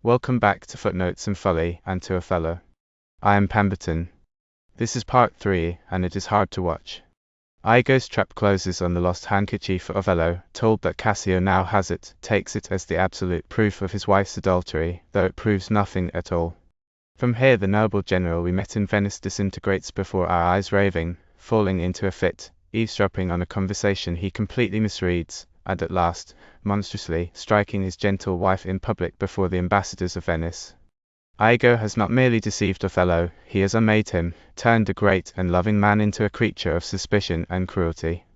Welcome back to Footnotes and Folly and to Othello. I am Pemberton. This is part 3, and it is hard to watch. Iago's trap closes on the lost handkerchief of Othello, told that Cassio now has it, takes it as the absolute proof of his wife's adultery, though it proves nothing at all. From here the noble general we met in Venice disintegrates before our eyes, raving, falling into a fit, eavesdropping on a conversation he completely misreads, and at last, monstrously, striking his gentle wife in public before the ambassadors of Venice. Iago has not merely deceived Othello, he has unmade him, turned a great and loving man into a creature of suspicion and cruelty.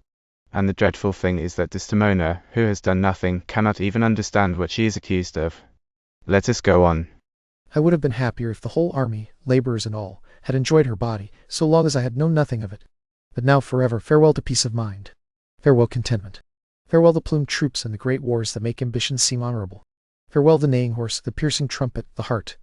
And the dreadful thing is that Desdemona, who has done nothing, cannot even understand what she is accused of. Let us go on. I would have been happier if the whole army, laborers and all, had enjoyed her body, so long as I had known nothing of it. But now forever farewell to peace of mind. Farewell contentment. Farewell the plumed troops and the great wars that make ambition seem honorable. Farewell the neighing horse, the piercing trumpet, the heart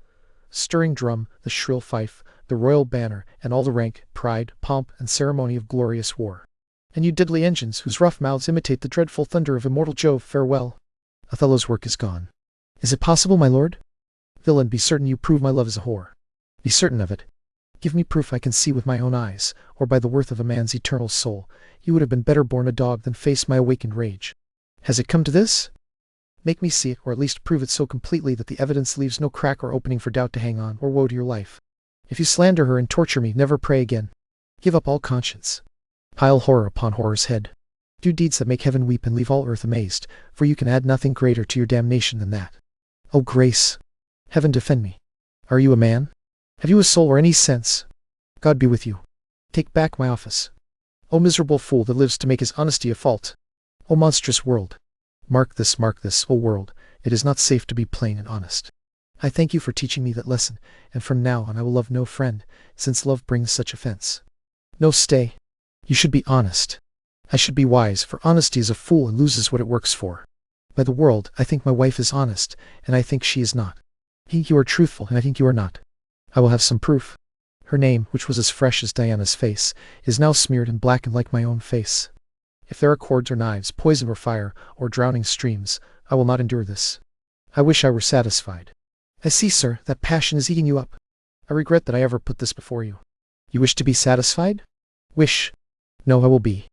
stirring drum, the shrill fife, the royal banner, and all the rank, pride, pomp, and ceremony of glorious war. And you deadly engines, whose rough mouths imitate the dreadful thunder of immortal Jove, farewell. Othello's work is gone. Is it possible, my lord? Villain, be certain you prove my love is a whore. Be certain of it. Give me proof I can see with my own eyes, or by the worth of a man's eternal soul, you would have been better born a dog than face my awakened rage. Has it come to this? Make me see it, or at least prove it so completely that the evidence leaves no crack or opening for doubt to hang on, or woe to your life. If you slander her and torture me, never pray again. Give up all conscience. Pile horror upon horror's head. Do deeds that make heaven weep and leave all earth amazed, for you can add nothing greater to your damnation than that. O grace! Heaven defend me. Are you a man? Have you a soul or any sense? God be with you. Take back my office. O miserable fool that lives to make his honesty a fault! O monstrous world! Mark this, O world, it is not safe to be plain and honest. I thank you for teaching me that lesson, and from now on I will love no friend, since love brings such offense. No, stay. You should be honest. I should be wise, for honesty is a fool and loses what it works for. By the world, I think my wife is honest, and I think she is not. You are truthful, and I think you are not. I will have some proof. Her name, which was as fresh as Diana's face, is now smeared and blackened like my own face. If there are cords or knives, poison or fire, or drowning streams, I will not endure this. I wish I were satisfied. I see, sir, that passion is eating you up. I regret that I ever put this before you. You wish to be satisfied? Wish. No, I will be.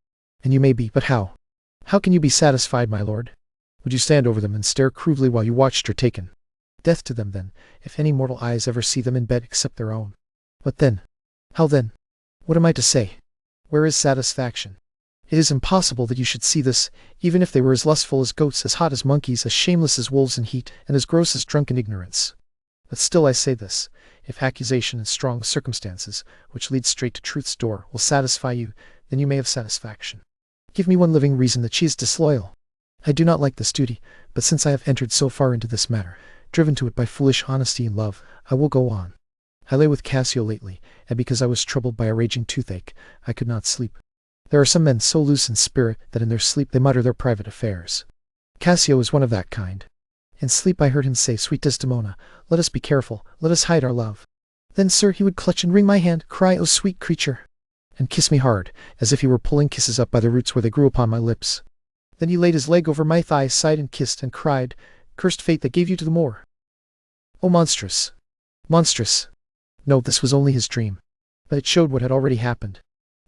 And you may be, but how? How can you be satisfied, my lord? Would you stand over them and stare cruelly while you watched her taken? Death to them, then, if any mortal eyes ever see them in bed except their own. What then? How then? What am I to say? Where is satisfaction? It is impossible that you should see this, even if they were as lustful as goats, as hot as monkeys, as shameless as wolves in heat, and as gross as drunken ignorance. But still I say this, if accusation and strong circumstances, which lead straight to truth's door, will satisfy you, then you may have satisfaction. Give me one living reason that she is disloyal. I do not like this duty, but since I have entered so far into this matter, driven to it by foolish honesty and love, I will go on. I lay with Cassio lately, and because I was troubled by a raging toothache, I could not sleep. There are some men so loose in spirit that in their sleep they mutter their private affairs. Cassio is one of that kind. In sleep I heard him say, "Sweet Desdemona, let us be careful, let us hide our love." Then, sir, he would clutch and wring my hand, cry, "O sweet creature," and kiss me hard, as if he were pulling kisses up by the roots where they grew upon my lips. Then he laid his leg over my thigh, sighed and kissed, and cried, "Cursed fate that gave you to the Moor." Oh, monstrous! Monstrous! No, this was only his dream. But it showed what had already happened.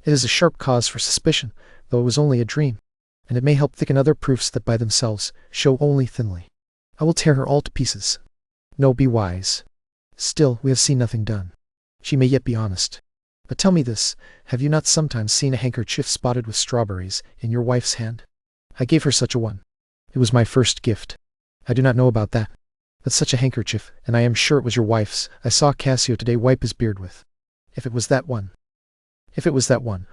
It is a sharp cause for suspicion, though it was only a dream, and it may help thicken other proofs that by themselves show only thinly. I will tear her all to pieces. No, be wise. Still, we have seen nothing done. She may yet be honest. But tell me this, have you not sometimes seen a handkerchief spotted with strawberries in your wife's hand? I gave her such a one. It was my first gift. I do not know about that. But such a handkerchief, and I am sure it was your wife's, I saw Cassio today wipe his beard with. If it was that one,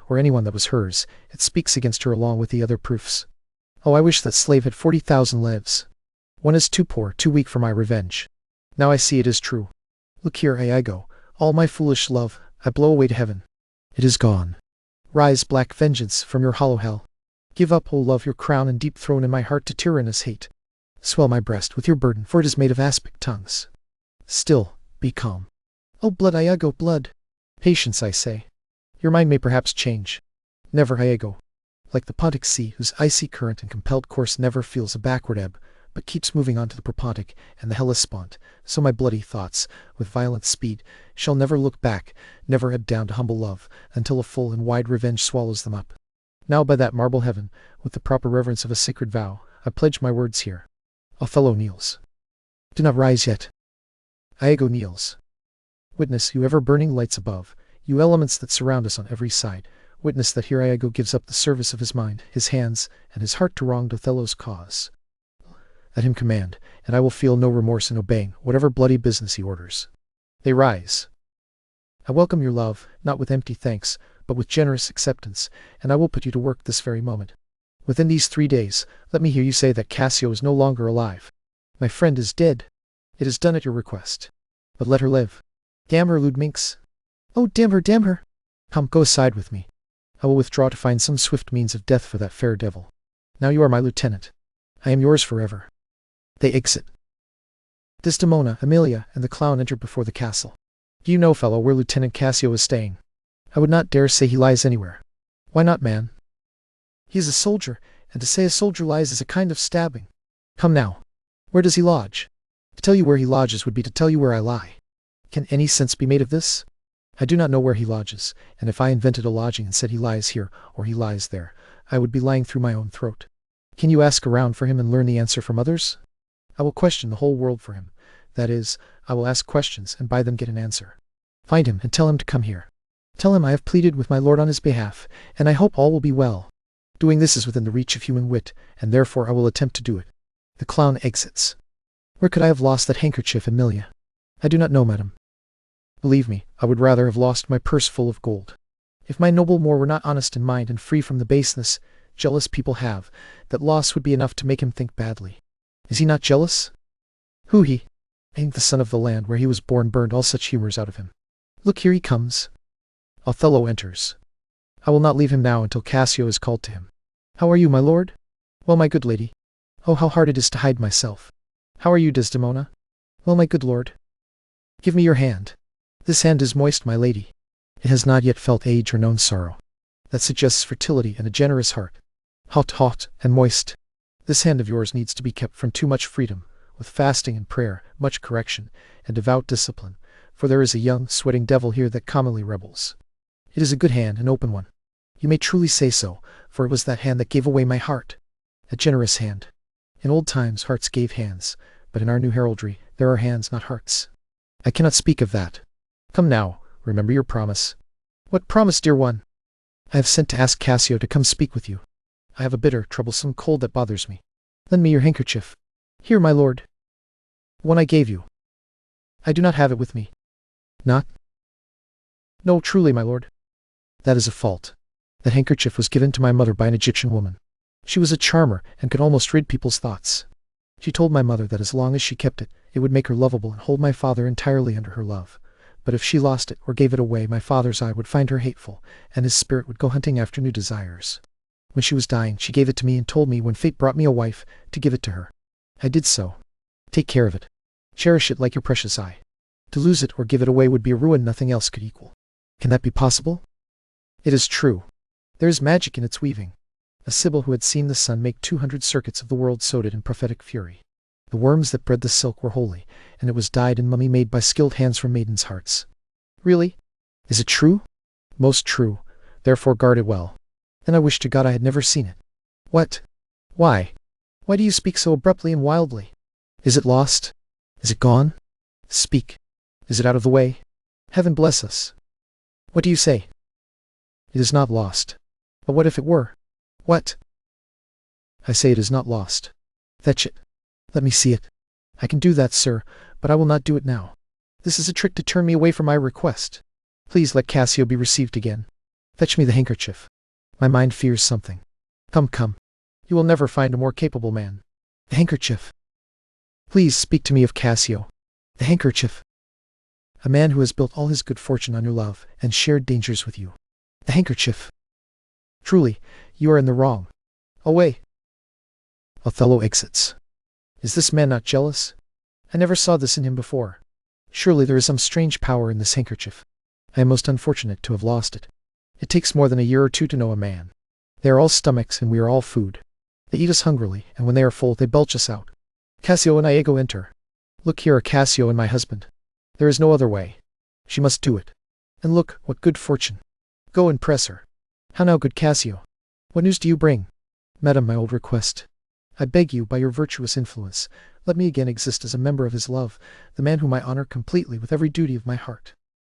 or any one that was hers, it speaks against her along with the other proofs. Oh, I wish that slave had 40,000 lives. One is too poor, too weak for my revenge. Now I see it is true. Look here, Iago, all my foolish love, I blow away to heaven. It is gone. Rise, black vengeance, from your hollow hell. Give up, O love, your crown and deep throne in my heart to tyrannous hate. Swell my breast with your burden, for it is made of aspic tongues. Still, be calm. Oh, blood, Iago, blood. Patience, I say. Your mind may perhaps change. Never, Iago. Like the Pontic sea, whose icy current and compelled course never feels a backward ebb, but keeps moving on to the Propontic and the Hellespont, so my bloody thoughts, with violent speed, shall never look back, never ebb down to humble love, until a full and wide revenge swallows them up. Now by that marble heaven, with the proper reverence of a sacred vow, I pledge my words here. Othello kneels. Do not rise yet. Iago kneels. Witness, you ever-burning lights above, you elements that surround us on every side, witness that here Iago gives up the service of his mind, his hands, and his heart to wronged Othello's cause. Let him command, and I will feel no remorse in obeying whatever bloody business he orders. They rise. I welcome your love, not with empty thanks, but with generous acceptance, and I will put you to work this very moment. Within these 3 days, let me hear you say that Cassio is no longer alive. My friend is dead. It is done at your request. But let her live. Damn her, lewd minx. Oh, damn her, damn her. Come, go aside with me. I will withdraw to find some swift means of death for that fair devil. Now you are my lieutenant. I am yours forever. They exit. Desdemona, Emilia, and the clown enter before the castle. Do you know, fellow, where Lieutenant Cassio is staying? I would not dare say he lies anywhere. Why not, man? He is a soldier, and to say a soldier lies is a kind of stabbing. Come now. Where does he lodge? To tell you where he lodges would be to tell you where I lie. Can any sense be made of this? I do not know where he lodges, and if I invented a lodging and said he lies here, or he lies there, I would be lying through my own throat. Can you ask around for him and learn the answer from others? I will question the whole world for him. That is, I will ask questions and by them get an answer. Find him and tell him to come here. Tell him I have pleaded with my lord on his behalf, and I hope all will be well. Doing this is within the reach of human wit, and therefore I will attempt to do it. The clown exits. Where could I have lost that handkerchief, Emilia? I do not know, madam. Believe me, I would rather have lost my purse full of gold. If my noble Moor were not honest in mind and free from the baseness jealous people have, that loss would be enough to make him think badly. Is he not jealous? Who he? I think the son of the land where he was born burned all such humours out of him. Look, here he comes. Othello enters. I will not leave him now until Cassio is called to him. How are you, my lord? Well, my good lady. Oh, how hard it is to hide myself. How are you, Desdemona? Well, my good lord. Give me your hand. This hand is moist, my lady. It has not yet felt age or known sorrow. That suggests fertility and a generous heart. Hot, and moist. This hand of yours needs to be kept from too much freedom, with fasting and prayer, much correction, and devout discipline, for there is a young, sweating devil here that commonly rebels. It is a good hand, an open one. You may truly say so, for it was that hand that gave away my heart. A generous hand. In old times hearts gave hands, but in our new heraldry there are hands, not hearts. I cannot speak of that. Come now, remember your promise. What promise, dear one? I have sent to ask Cassio to come speak with you. I have a bitter, troublesome cold that bothers me. Lend me your handkerchief. Here, my lord. The one I gave you. I do not have it with me. Not? No, truly, my lord. That is a fault. That handkerchief was given to my mother by an Egyptian woman. She was a charmer and could almost read people's thoughts. She told my mother that as long as she kept it, it would make her lovable and hold my father entirely under her love. But if she lost it or gave it away, my father's eye would find her hateful, and his spirit would go hunting after new desires. When she was dying, she gave it to me and told me when fate brought me a wife, to give it to her. I did so. Take care of it. Cherish it like your precious eye. To lose it or give it away would be a ruin nothing else could equal. Can that be possible? It is true. There is magic in its weaving. A sibyl who had seen the sun make 200 circuits of the world sewed it in prophetic fury. The worms that bred the silk were holy, and it was dyed in mummy made by skilled hands from maidens' hearts. Really? Is it true? Most true. Therefore guard it well. Then I wish to God I had never seen it. What? Why? Why do you speak so abruptly and wildly? Is it lost? Is it gone? Speak. Is it out of the way? Heaven bless us. What do you say? It is not lost. But what if it were? What? I say it is not lost. Fetch it. Let me see it. I can do that, sir, but I will not do it now. This is a trick to turn me away from my request. Please let Cassio be received again. Fetch me the handkerchief. My mind fears something. Come. You will never find a more capable man. The handkerchief. Please speak to me of Cassio. The handkerchief. A man who has built all his good fortune on your love and shared dangers with you. The handkerchief. Truly, you are in the wrong. Away. Othello exits. Is this man not jealous? I never saw this in him before. Surely there is some strange power in this handkerchief. I am most unfortunate to have lost it. It takes more than a year or two to know a man. They are all stomachs and we are all food. They eat us hungrily, and when they are full they belch us out. Cassio and Iago enter. Look, here are Cassio and my husband. There is no other way. She must do it. And look, what good fortune. Go and press her. How now, good Cassio? What news do you bring? Madam, my old request. I beg you, by your virtuous influence, let me again exist as a member of his love, the man whom I honor completely with every duty of my heart.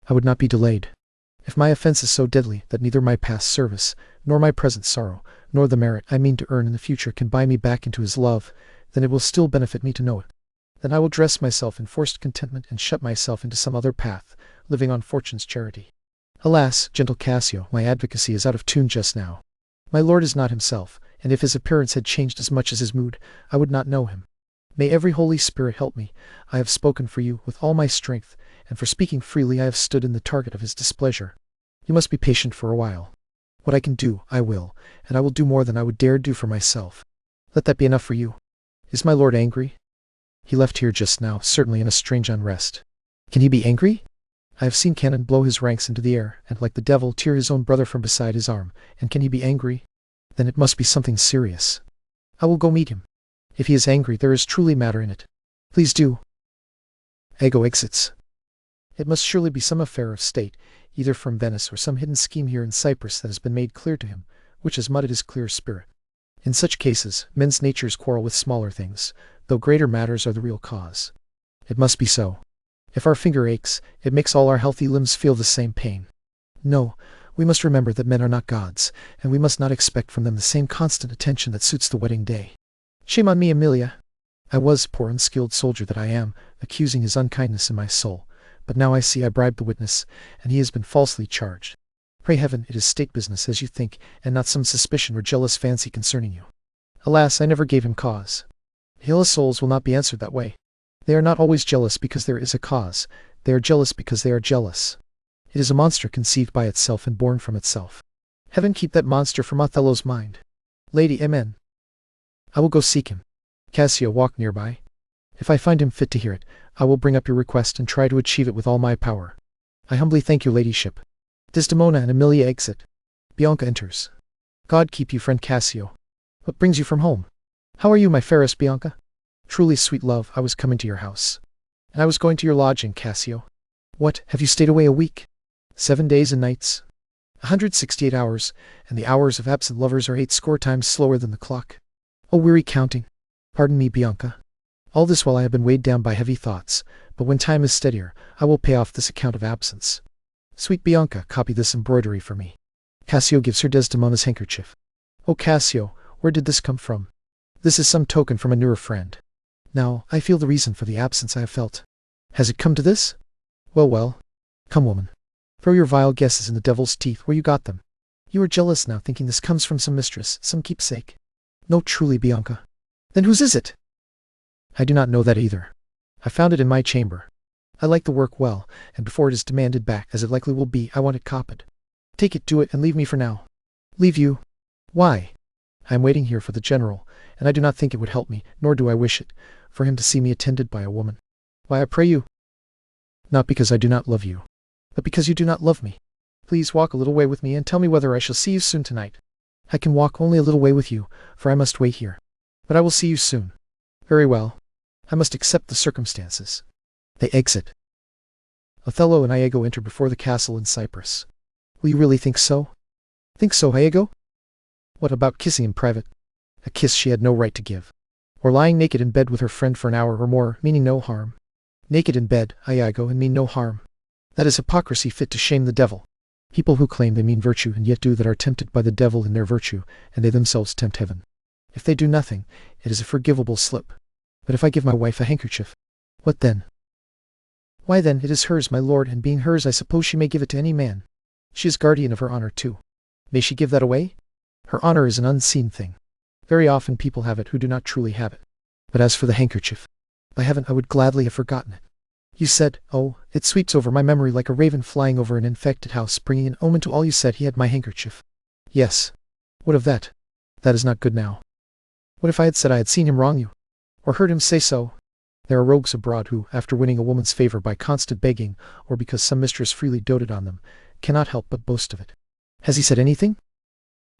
I would not be delayed. If my offense is so deadly that neither my past service, nor my present sorrow, nor the merit I mean to earn in the future can buy me back into his love, then it will still benefit me to know it. Then I will dress myself in forced contentment and shut myself into some other path, living on fortune's charity. Alas, gentle Cassio, my advocacy is out of tune just now. My lord is not himself, and if his appearance had changed as much as his mood, I would not know him. May every Holy Spirit help me. I have spoken for you with all my strength, and for speaking freely I have stood in the target of his displeasure. You must be patient for a while. What I can do, I will, and I will do more than I would dare do for myself. Let that be enough for you. Is my lord angry? He left here just now, certainly in a strange unrest. Can he be angry? I have seen Cannon blow his ranks into the air, and like the devil tear his own brother from beside his arm, and can he be angry? Then it must be something serious. I will go meet him. If he is angry, there is truly matter in it. Please do. Iago exits. It must surely be some affair of state, either from Venice or some hidden scheme here in Cyprus that has been made clear to him, which has muddied his clear spirit. In such cases, men's natures quarrel with smaller things, though greater matters are the real cause. It must be so. If our finger aches, it makes all our healthy limbs feel the same pain. No, we must remember that men are not gods, and we must not expect from them the same constant attention that suits the wedding day. Shame on me, Emilia. I was, poor unskilled soldier that I am, accusing his unkindness in my soul, but now I see I bribed the witness, and he has been falsely charged. Pray heaven it is state business as you think, and not some suspicion or jealous fancy concerning you. Alas, I never gave him cause. Jealous souls will not be answered that way. They are not always jealous because there is a cause. They are jealous because they are jealous. It is a monster conceived by itself and born from itself. Heaven keep that monster from Othello's mind. Lady, amen. I will go seek him. Cassio, walk nearby. If I find him fit to hear it, I will bring up your request and try to achieve it with all my power. I humbly thank your ladyship. Desdemona and Emilia exit. Bianca enters. God keep you, friend Cassio. What brings you from home? How are you, my fairest Bianca? Truly, sweet love, I was coming to your house. And I was going to your lodging, Cassio. What, have you stayed away a week? 7 days and nights? 168 hours, and the hours of absent lovers are 80 times slower than the clock. Oh, weary counting. Pardon me, Bianca. All this while I have been weighed down by heavy thoughts, but when time is steadier, I will pay off this account of absence. Sweet Bianca, copy this embroidery for me. Cassio gives her Desdemona's handkerchief. Oh, Cassio, where did this come from? This is some token from a newer friend. Now, I feel the reason for the absence I have felt. Has it come to this? Well, well. Come, woman. Throw your vile guesses in the devil's teeth where you got them. You are jealous now, thinking this comes from some mistress, some keepsake. No, truly, Bianca. Then whose is it? I do not know that either. I found it in my chamber. I like the work well, and before it is demanded back, as it likely will be, I want it copied. Take it, do it, and leave me for now. Leave you? Why? I am waiting here for the general, and I do not think it would help me, nor do I wish it, for him to see me attended by a woman. Why, I pray you? Not because I do not love you, but because you do not love me. Please walk a little way with me and tell me whether I shall see you soon tonight. I can walk only a little way with you, for I must wait here. But I will see you soon. Very well. I must accept the circumstances. They exit. Othello and Iago enter before the castle in Cyprus. Will you really think so? Think so, Iago? What about kissing in private? A kiss she had no right to give. Or lying naked in bed with her friend for an hour or more, meaning no harm. Naked in bed, Iago, and mean no harm. That is hypocrisy fit to shame the devil. People who claim they mean virtue and yet do that are tempted by the devil in their virtue, and they themselves tempt heaven. If they do nothing, it is a forgivable slip. But if I give my wife a handkerchief, what then? Why then, it is hers, my lord, and being hers I suppose she may give it to any man. She is guardian of her honor too. May she give that away? Her honor is an unseen thing. Very often people have it who do not truly have it. But as for the handkerchief, by heaven I would gladly have forgotten it. You said, oh, it sweeps over my memory like a raven flying over an infected house, bringing an omen to all. You said he had my handkerchief. Yes. What of that? That is not good now. What if I had said I had seen him wrong you? Or heard him say so? There are rogues abroad who, after winning a woman's favor by constant begging, or because some mistress freely doted on them, cannot help but boast of it. Has he said anything?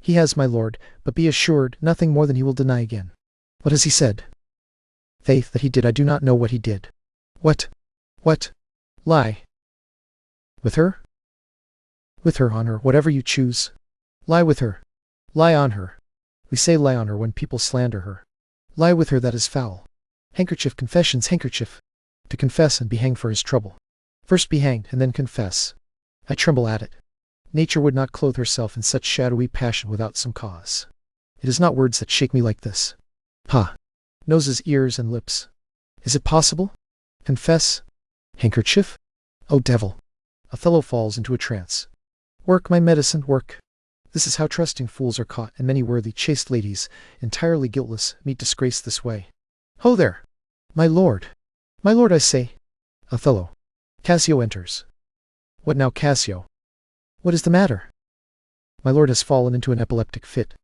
He has, my lord, but be assured, nothing more than he will deny again. What has he said? Faith that he did, I do not know what he did. What? Lie. With her? With her, on her, whatever you choose. Lie with her. Lie on her. We say lie on her when people slander her. Lie with her, that is foul. Handkerchief, confessions, handkerchief. To confess and be hanged for his trouble. First be hanged, and then confess. I tremble at it. Nature would not clothe herself in such shadowy passion without some cause. It is not words that shake me like this. Ha! Noses, ears, and lips. Is it possible? Confess? Handkerchief? Oh, devil! Othello falls into a trance. Work, my medicine, work. This is how trusting fools are caught, and many worthy, chaste ladies, entirely guiltless, meet disgrace this way. Ho there! My lord! My lord, I say! Othello. Cassio enters. What now, Cassio? What is the matter? My lord has fallen into an epileptic fit.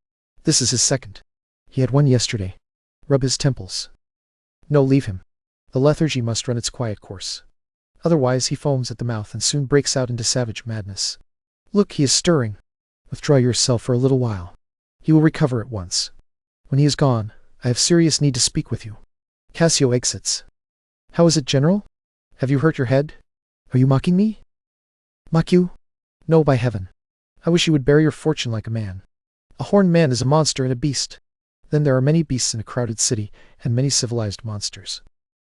This is his second. He had one yesterday. Rub his temples. No, leave him. The lethargy must run its quiet course. Otherwise he foams at the mouth and soon breaks out into savage madness. Look, he is stirring. Withdraw yourself for a little while. He will recover at once. When he is gone, I have serious need to speak with you. Cassio exits. How is it, General? Have you hurt your head? Are you mocking me? Mock you? No, by heaven. I wish you would bear your fortune like a man. A horned man is a monster and a beast. Then there are many beasts in a crowded city, and many civilized monsters.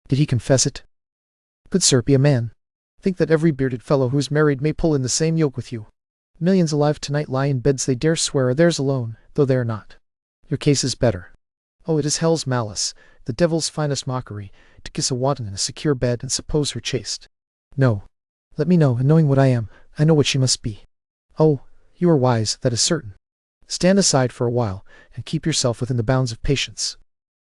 Did he confess it? Good sir, be a man. Think that every bearded fellow who is married may pull in the same yoke with you. Millions alive tonight lie in beds they dare swear are theirs alone, though they are not. Your case is better. Oh, it is hell's malice, the devil's finest mockery, to kiss a wanton in a secure bed and suppose her chaste. No. Let me know, and knowing what I am, I know what she must be. Oh, you are wise, that is certain. Stand aside for a while, and keep yourself within the bounds of patience.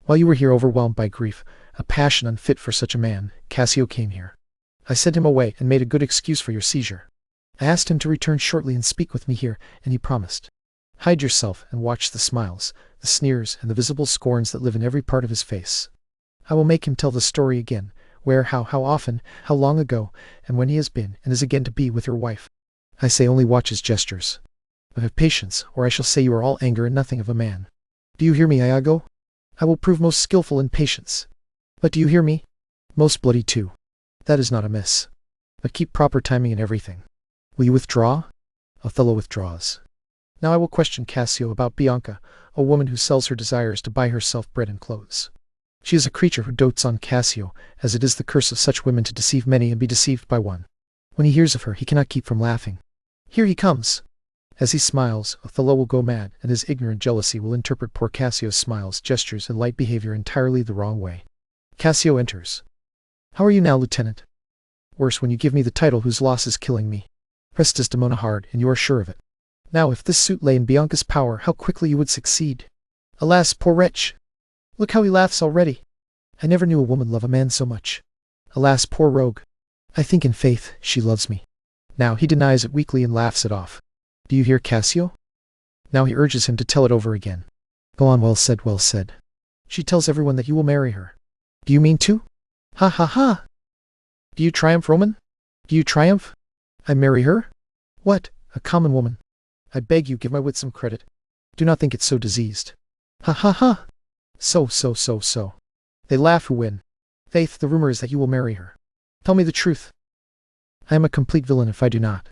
While you were here overwhelmed by grief, a passion unfit for such a man, Cassio came here. I sent him away and made a good excuse for your seizure. I asked him to return shortly and speak with me here, and he promised. Hide yourself and watch the smiles, the sneers, and the visible scorns that live in every part of his face. I will make him tell the story again, where, how often, how long ago, and when he has been and is again to be with your wife. I say only watch his gestures. But have patience, or I shall say you are all anger and nothing of a man. Do you hear me, Iago? I will prove most skilful in patience. But do you hear me? Most bloody too. That is not amiss. But keep proper timing in everything. Will you withdraw? Othello withdraws. Now I will question Cassio about Bianca, a woman who sells her desires to buy herself bread and clothes. She is a creature who dotes on Cassio, as it is the curse of such women to deceive many and be deceived by one. When he hears of her, he cannot keep from laughing. Here he comes! As he smiles, Othello will go mad, and his ignorant jealousy will interpret poor Cassio's smiles, gestures, and light behavior entirely the wrong way. Cassio enters. How are you now, Lieutenant? Worse when you give me the title whose loss is killing me. Press Desdemona hard, and you are sure of it. Now, if this suit lay in Bianca's power, how quickly you would succeed. Alas, poor wretch! Look how he laughs already. I never knew a woman love a man so much. Alas, poor rogue! I think in faith she loves me. Now he denies it weakly and laughs it off. Do you hear, Cassio? Now he urges him to tell it over again. Go on, well said, well said. She tells everyone that you will marry her. Do you mean to? Ha ha ha! Do you triumph, Roman? Do you triumph? I marry her? What, a common woman? I beg you, give my wit some credit. Do not think it so diseased. Ha ha ha! So. They laugh who win. Faith, the rumor is that you will marry her. Tell me the truth. I am a complete villain if I do not.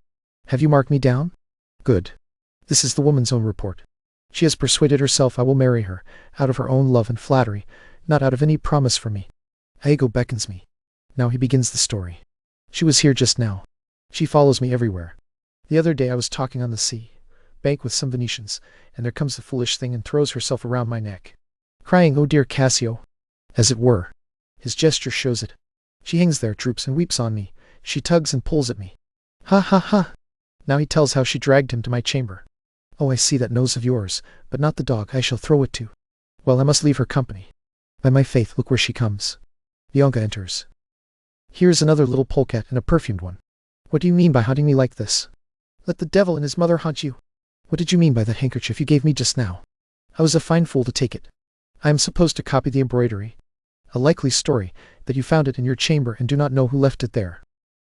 Have you marked me down? Good. This is the woman's own report. She has persuaded herself I will marry her, out of her own love and flattery, not out of any promise from me. Iago beckons me. Now he begins the story. She was here just now. She follows me everywhere. The other day I was talking on the sea, bank with some Venetians, and there comes the foolish thing and throws herself around my neck, crying, "Oh dear Cassio," as it were. His gesture shows it. She hangs there, droops, and weeps on me. She tugs and pulls at me. Ha ha ha! Now he tells how she dragged him to my chamber. Oh, I see that nose of yours, but not the dog I shall throw it to. Well, I must leave her company. By my faith, look where she comes. Bianca enters. Here's another little polecat, and a perfumed one. What do you mean by hunting me like this? Let the devil and his mother hunt you. What did you mean by that handkerchief you gave me just now? I was a fine fool to take it. I am supposed to copy the embroidery. A likely story, that you found it in your chamber and do not know who left it there.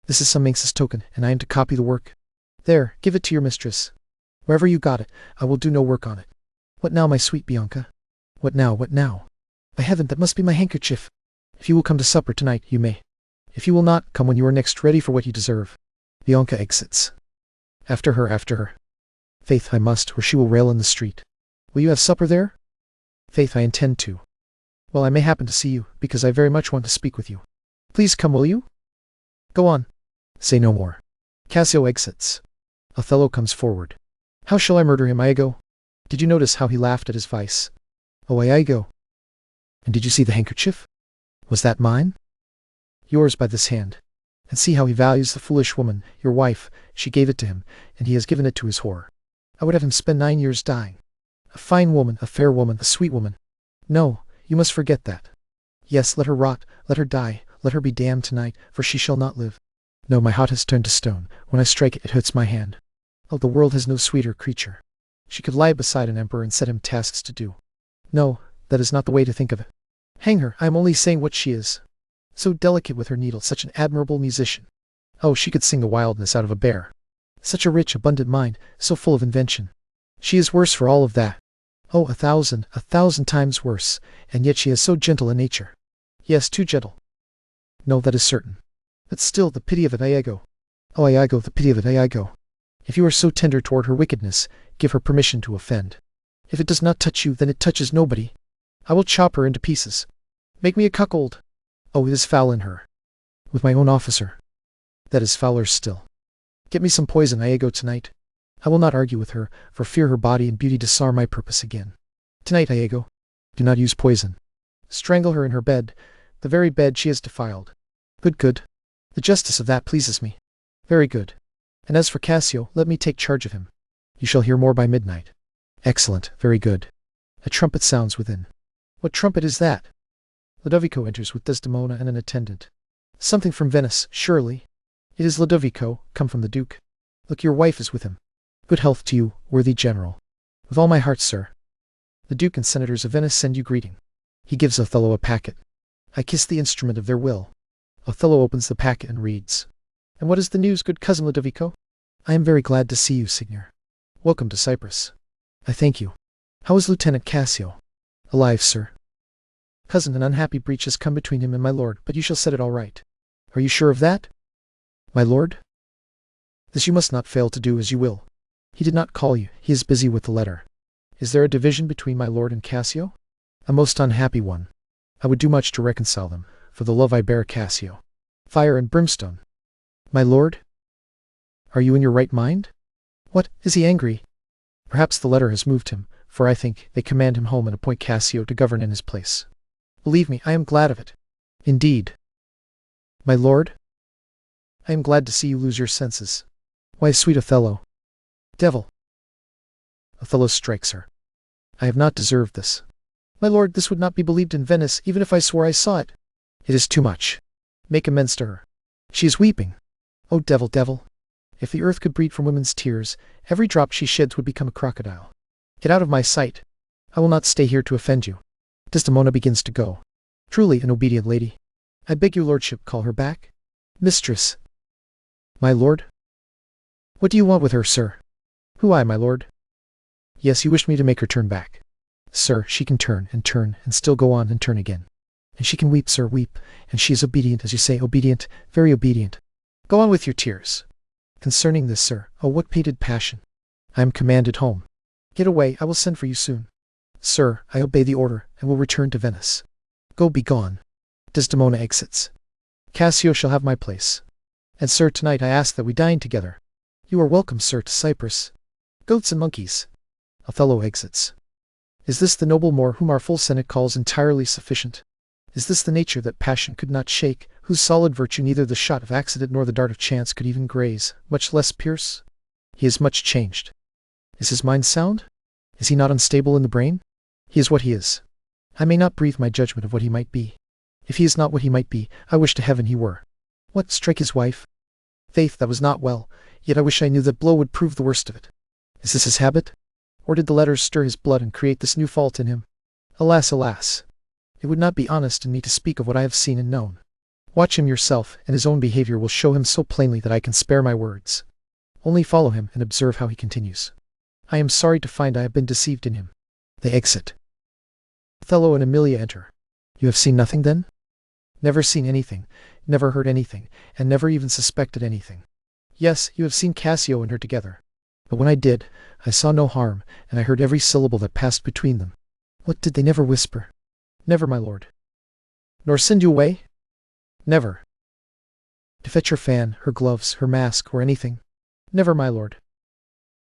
This is some anxious token, and I am to copy the work. There, give it to your mistress. Wherever you got it, I will do no work on it. What now, my sweet Bianca? What now, what now? By heaven, that must be my handkerchief. If you will come to supper tonight, you may. If you will not, come when you are next ready for what you deserve. Bianca exits. After her, after her. Faith, I must, or she will rail in the street. Will you have supper there? Faith, I intend to. Well, I may happen to see you, because I very much want to speak with you. Please come, will you? Go on. Say no more. Cassio exits. Othello comes forward. How shall I murder him, Iago? Did you notice how he laughed at his vice? Oh, Iago. And did you see the handkerchief? Was that mine? Yours by this hand. And see how he values the foolish woman, your wife. She gave it to him, and he has given it to his whore. I would have him spend 9 years dying. A fine woman, a fair woman, a sweet woman. No, you must forget that. Yes, let her rot, let her die, let her be damned tonight, for she shall not live. No, my heart has turned to stone. When I strike it, it hurts my hand. Oh, the world has no sweeter creature. She could lie beside an emperor and set him tasks to do. No, that is not the way to think of it. Hang her, I am only saying what she is. So delicate with her needle, such an admirable musician. Oh, she could sing the wildness out of a bear. Such a rich, abundant mind, so full of invention. She is worse for all of that. Oh, 1,000 times worse, and yet she has so gentle a nature. Yes, too gentle. No, that is certain. But still, the pity of it, Iago. Oh, Iago, the pity of it, Iago. If you are so tender toward her wickedness, give her permission to offend. If it does not touch you, then it touches nobody. I will chop her into pieces. Make me a cuckold. Oh, it is foul in her. With my own officer. That is fouler still. Get me some poison, Iago, tonight. I will not argue with her, for fear her body and beauty disarm my purpose again. Tonight, Iago. Do not use poison. Strangle her in her bed, the very bed she has defiled. Good, good. The justice of that pleases me. Very good. And as for Cassio, let me take charge of him. You shall hear more by midnight. Excellent, very good. A trumpet sounds within. What trumpet is that? Ludovico enters with Desdemona and an attendant. Something from Venice, surely. It is Ludovico, come from the Duke. Look, your wife is with him. Good health to you, worthy general. With all my heart, sir. The Duke and Senators of Venice send you greeting. He gives Othello a packet. I kiss the instrument of their will. Othello opens the packet and reads. And what is the news, good cousin Ludovico? I am very glad to see you, Signor. Welcome to Cyprus. I thank you. How is Lieutenant Cassio? Alive, sir. Cousin, an unhappy breach has come between him and my lord, but you shall set it all right. Are you sure of that? My lord? This you must not fail to do as you will. He did not call you. He is busy with the letter. Is there a division between my lord and Cassio? A most unhappy one. I would do much to reconcile them, for the love I bear Cassio. Fire and brimstone. My lord? Are you in your right mind? What, is he angry? Perhaps the letter has moved him, for I think they command him home and appoint Cassio to govern in his place. Believe me, I am glad of it. Indeed. My lord? I am glad to see you lose your senses. Why, sweet Othello. Devil. Othello strikes her. I have not deserved this. My lord, this would not be believed in Venice, even if I swore I saw it. It is too much. Make amends to her. She is weeping. Oh, devil, devil. If the earth could breed from women's tears, every drop she sheds would become a crocodile. Get out of my sight. I will not stay here to offend you. Desdemona begins to go. Truly an obedient lady. I beg your lordship, call her back. Mistress. My lord? What do you want with her, sir? Who, I, my lord? Yes, you wish me to make her turn back. Sir, she can turn, and still go on and turn again. And she can weep, sir, weep, and she is obedient, as you say, obedient, very obedient. Go on with your tears. Concerning this, sir, oh, what painted passion! I am commanded home. Get away, I will send for you soon. Sir, I obey the order, and will return to Venice. Go, be gone. Desdemona exits. Cassio shall have my place. And sir, tonight I ask that we dine together. You are welcome, sir, to Cyprus. Goats and monkeys. Othello exits. Is this the noble Moor whom our full senate calls entirely sufficient? Is this the nature that passion could not shake, whose solid virtue neither the shot of accident nor the dart of chance could even graze, much less pierce? He is much changed. Is his mind sound? Is he not unstable in the brain? He is what he is. I may not breathe my judgment of what he might be. If he is not what he might be, I wish to heaven he were. What, strike his wife? Faith, that was not well, yet I wish I knew that blow would prove the worst of it. Is this his habit? Or did the letters stir his blood and create this new fault in him? Alas, alas! It would not be honest in me to speak of what I have seen and known. Watch him yourself, and his own behavior will show him so plainly that I can spare my words. Only follow him and observe how he continues. I am sorry to find I have been deceived in him. They exit. Othello and Emilia enter. You have seen nothing, then? never seen anything, never heard anything, and never even suspected anything. Yes, you have seen Cassio and her together. But when I did, I saw no harm, and I heard every syllable that passed between them. What did they never whisper? Never, my lord. Nor send you away? Never. To fetch her fan, her gloves, her mask, or anything? Never, my lord.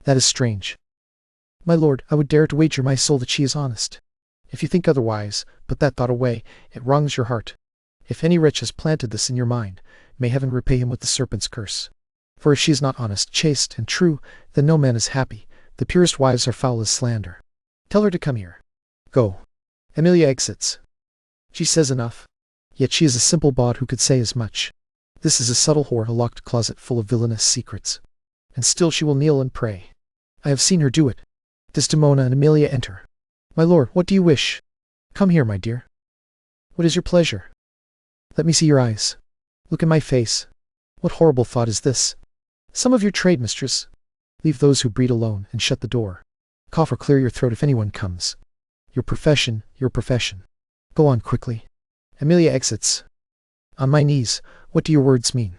That is strange. My lord, I would dare to wager my soul that she is honest. If you think otherwise, put that thought away, it wrongs your heart. If any wretch has planted this in your mind, may heaven repay him with the serpent's curse. For if she is not honest, chaste, and true, then no man is happy. The purest wives are foul as slander. Tell her to come here. Go. Emilia exits. She says enough. Yet she is a simple bawd who could say as much. This is a subtle whore, a locked closet full of villainous secrets. And still she will kneel and pray. I have seen her do it. Desdemona and Emilia enter. My lord, what do you wish? Come here, my dear. What is your pleasure? Let me see your eyes. Look in my face. What horrible thought is this? Some of your trade, mistress. Leave those who breed alone, and shut the door. Cough or clear your throat if anyone comes. Your profession, your profession. Go on quickly. Emilia exits. On my knees, what do your words mean?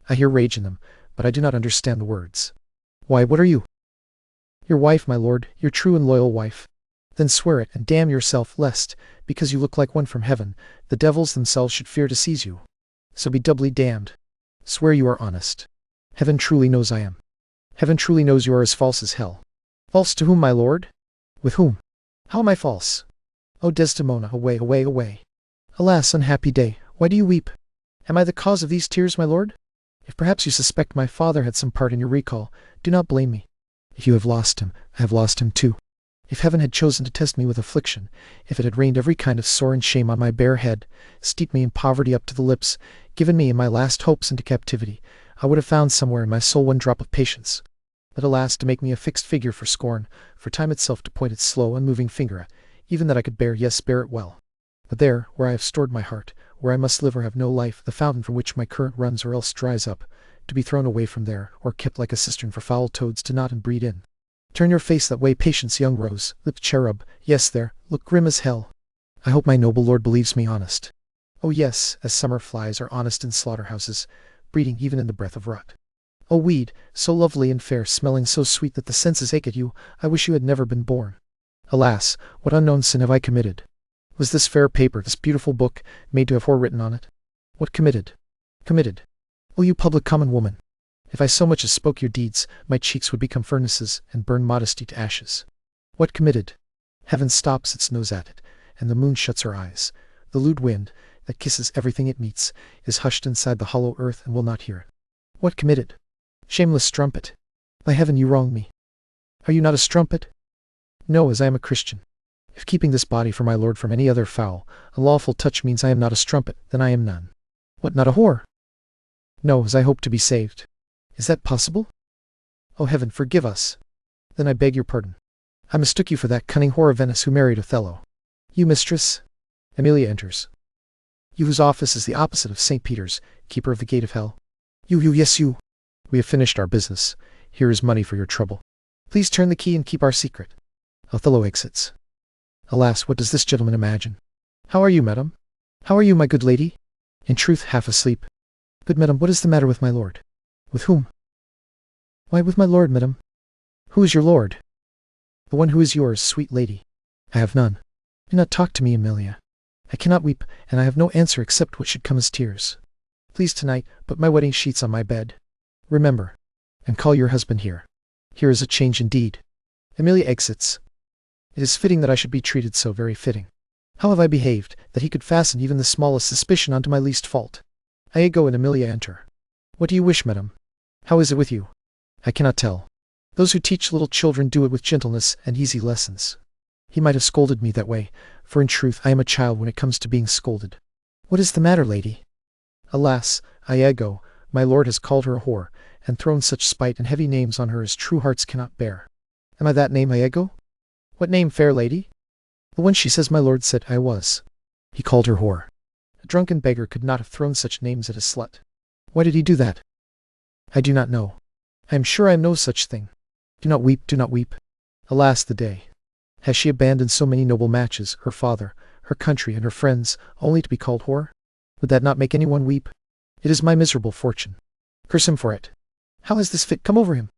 I hear rage in them, but I do not understand the words. Why, what are you? Your wife, my lord, your true and loyal wife. Then swear it, and damn yourself, lest, because you look like one from heaven, the devils themselves should fear to seize you. So be doubly damned. Swear you are honest. Heaven truly knows I am. Heaven truly knows you are as false as hell. False to whom, my lord? With whom? How am I false? O Desdemona, away, away, away. Alas, unhappy day, why do you weep? Am I the cause of these tears, my lord? If perhaps you suspect my father had some part in your recall, do not blame me. If you have lost him, I have lost him too. If heaven had chosen to test me with affliction, if it had rained every kind of sore and shame on my bare head, steeped me in poverty up to the lips, given me in my last hopes into captivity, I would have found somewhere in my soul one drop of patience. But alas, to make me a fixed figure for scorn, for time itself to point its slow, unmoving finger at, even that I could bear, yes, bear it well. But there, where I have stored my heart, where I must live or have no life, the fountain from which my current runs or else dries up, to be thrown away from there, or kept like a cistern for foul toads to knot and breed in. Turn your face that way, patience, young rose, lipped cherub, yes there, look grim as hell. I hope my noble lord believes me honest. Oh yes, as summer flies are honest in slaughterhouses, breeding even in the breath of rot. O weed, so lovely and fair, smelling so sweet that the senses ache at you, I wish you had never been born. Alas, what unknown sin have I committed? Was this fair paper, this beautiful book, made to have whore written on it? What committed? Committed. O you public common woman! If I so much as spoke your deeds, my cheeks would become furnaces, and burn modesty to ashes. What committed? Heaven stops its nose at it, and the moon shuts her eyes. The lewd wind, that kisses everything it meets, is hushed inside the hollow earth and will not hear it. What committed? Shameless strumpet! By heaven, you wrong me. Are you not a strumpet? No, as I am a Christian. If keeping this body for my lord from any other foul, unlawful touch means I am not a strumpet, then I am none. What, not a whore? No, as I hope to be saved. Is that possible? O heaven, forgive us. Then I beg your pardon. I mistook you for that cunning whore of Venice who married Othello. You, mistress? Emilia enters. You whose office is the opposite of St. Peter's, keeper of the gate of hell. You, yes you. We have finished our business. Here is money for your trouble. Please turn the key and keep our secret. Othello exits. Alas, what does this gentleman imagine? How are you, madam? How are you, my good lady? In truth, half asleep. Good madam, what is the matter with my lord? With whom? Why, with my lord, madam. Who is your lord? The one who is yours, sweet lady. I have none. Do not talk to me, Emilia. I cannot weep, and I have no answer except what should come as tears. Please tonight, put my wedding sheets on my bed. Remember. And call your husband here. Here is a change indeed. Emilia exits. It is fitting that I should be treated so, very fitting. How have I behaved, that he could fasten even the smallest suspicion onto my least fault? Iago and Emilia enter. What do you wish, madam? How is it with you? I cannot tell. Those who teach little children do it with gentleness and easy lessons. He might have scolded me that way, for in truth I am a child when it comes to being scolded. What is the matter, lady? Alas, Iago, my lord has called her a whore, and thrown such spite and heavy names on her as true hearts cannot bear. Am I that name, Iago? What name, fair lady? The one she says my lord said I was. He called her whore. A drunken beggar could not have thrown such names at a slut. Why did he do that? I do not know. I am sure I am no such thing. Do not weep, do not weep. Alas, the day. Has she abandoned so many noble matches, her father, her country, and her friends, only to be called whore? Would that not make anyone weep? It is my miserable fortune. Curse him for it. How has this fit come over him?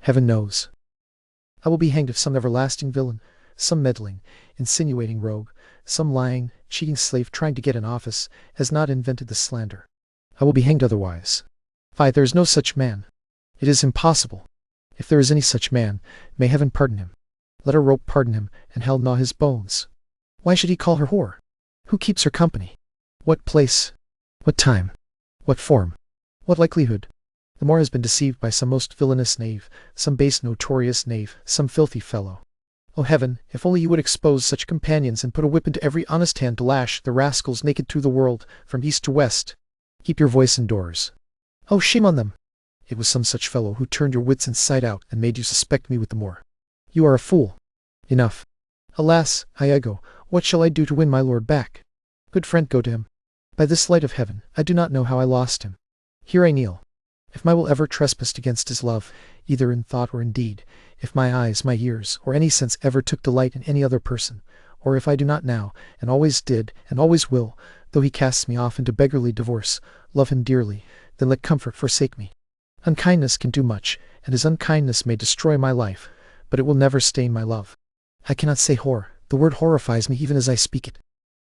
Heaven knows. I will be hanged if some everlasting villain, some meddling, insinuating rogue, some lying, cheating slave trying to get an office, has not invented this slander. I will be hanged otherwise. Fie, there is no such man. It is impossible. If there is any such man, may heaven pardon him. Let a rope pardon him, and hell gnaw his bones. Why should he call her whore? Who keeps her company? What place? What time? What form? What likelihood? The Moor has been deceived by some most villainous knave, some base notorious knave, some filthy fellow. O heaven, if only you would expose such companions and put a whip into every honest hand to lash the rascals naked through the world, from east to west. Keep your voice indoors. Oh, shame on them! It was some such fellow who turned your wits inside out and made you suspect me with the Moor. You are a fool. Enough. Alas, Iago, what shall I do to win my lord back? Good friend, go to him. By this light of heaven, I do not know how I lost him. Here I kneel. If my will ever trespassed against his love, either in thought or in deed, if my eyes, my ears, or any sense ever took delight in any other person, or if I do not now, and always did, and always will, though he casts me off into beggarly divorce, love him dearly, then let comfort forsake me. Unkindness can do much, and his unkindness may destroy my life, but it will never stain my love. I cannot say whore. The word horrifies me even as I speak it.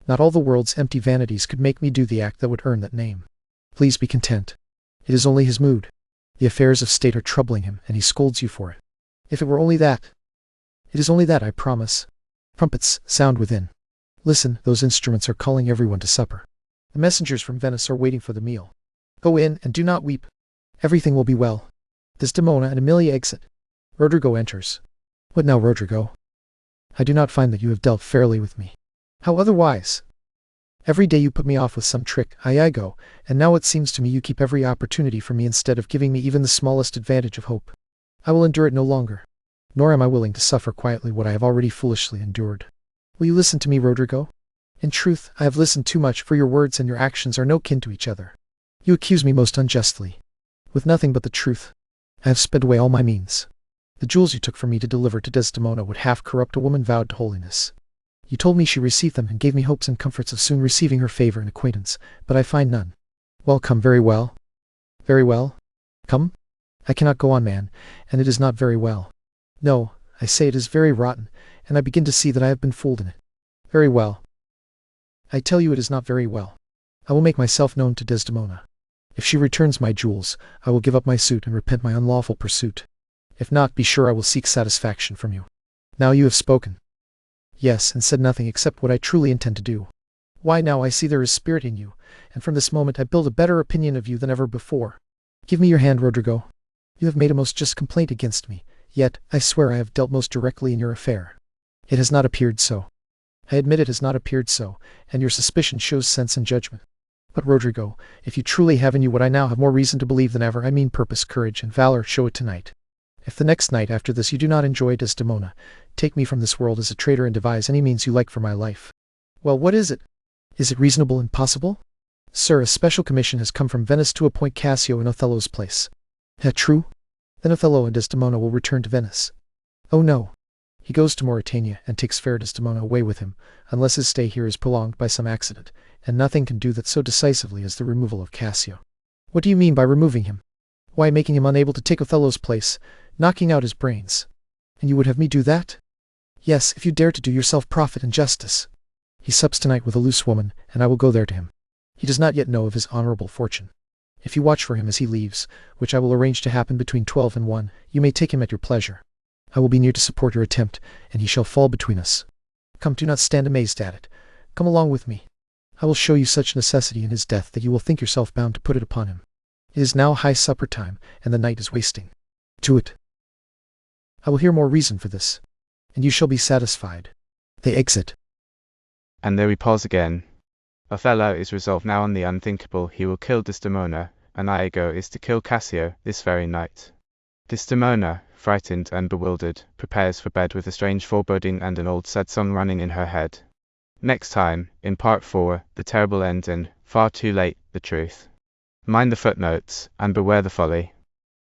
Not all the world's empty vanities could make me do the act that would earn that name. Please be content. It is only his mood. The affairs of state are troubling him, and he scolds you for it. If it were only that. It is only that, I promise. Trumpets, sound within. Listen, those instruments are calling everyone to supper. The messengers from Venice are waiting for the meal. Go in, and do not weep. Everything will be well. Desdemona and Emilia exit. Roderigo enters. What now, Roderigo? I do not find that you have dealt fairly with me. How otherwise? Every day you put me off with some trick, Iago, and now it seems to me you keep every opportunity for me instead of giving me even the smallest advantage of hope. I will endure it no longer, nor am I willing to suffer quietly what I have already foolishly endured. Will you listen to me, Roderigo? In truth, I have listened too much, for your words and your actions are no kin to each other. You accuse me most unjustly. With nothing but the truth, I have spent away all my means. The jewels you took from me to deliver to Desdemona would half corrupt a woman vowed to holiness. You told me she received them and gave me hopes and comforts of soon receiving her favor and acquaintance, but I find none. Well, come, very well. Very well? Come? I cannot go on, man, and it is not very well. No, I say it is very rotten, and I begin to see that I have been fooled in it. Very well. I tell you it is not very well. I will make myself known to Desdemona. If she returns my jewels, I will give up my suit and repent my unlawful pursuit. If not, be sure I will seek satisfaction from you. Now you have spoken. Yes, and said nothing except what I truly intend to do. Why, now I see there is spirit in you, and from this moment I build a better opinion of you than ever before. Give me your hand, Roderigo. You have made a most just complaint against me, yet, I swear I have dealt most directly in your affair. It has not appeared so. I admit it has not appeared so, and your suspicion shows sense and judgment. But, Roderigo, if you truly have in you what I now have more reason to believe than ever, I mean purpose, courage, and valor, show it tonight. If the next night after this you do not enjoy Desdemona, take me from this world as a traitor and devise any means you like for my life. Well, what is it? Is it reasonable and possible? Sir, a special commission has come from Venice to appoint Cassio in Othello's place. That true? Then Othello and Desdemona will return to Venice. Oh no. He goes to Mauritania and takes fair Desdemona away with him, unless his stay here is prolonged by some accident, and nothing can do that so decisively as the removal of Cassio. What do you mean by removing him? Why, making him unable to take Othello's place, knocking out his brains. And you would have me do that? Yes, if you dare to do yourself profit and justice. He sups tonight with a loose woman, and I will go there to him. He does not yet know of his honorable fortune. If you watch for him as he leaves, which I will arrange to happen between 12 and 1, you may take him at your pleasure. I will be near to support your attempt, and he shall fall between us. Come, do not stand amazed at it. Come along with me. I will show you such necessity in his death that you will think yourself bound to put it upon him. It is now high supper time, and the night is wasting. To it. I will hear more reason for this, and you shall be satisfied. They exit. And there we pause again. Othello is resolved now on the unthinkable. He will kill Desdemona, and Iago is to kill Cassio this very night. Desdemona, frightened and bewildered, prepares for bed with a strange foreboding and an old sad song running in her head. Next time, in part 4, the terrible end and, far too late, the truth. Mind the footnotes, and beware the folly.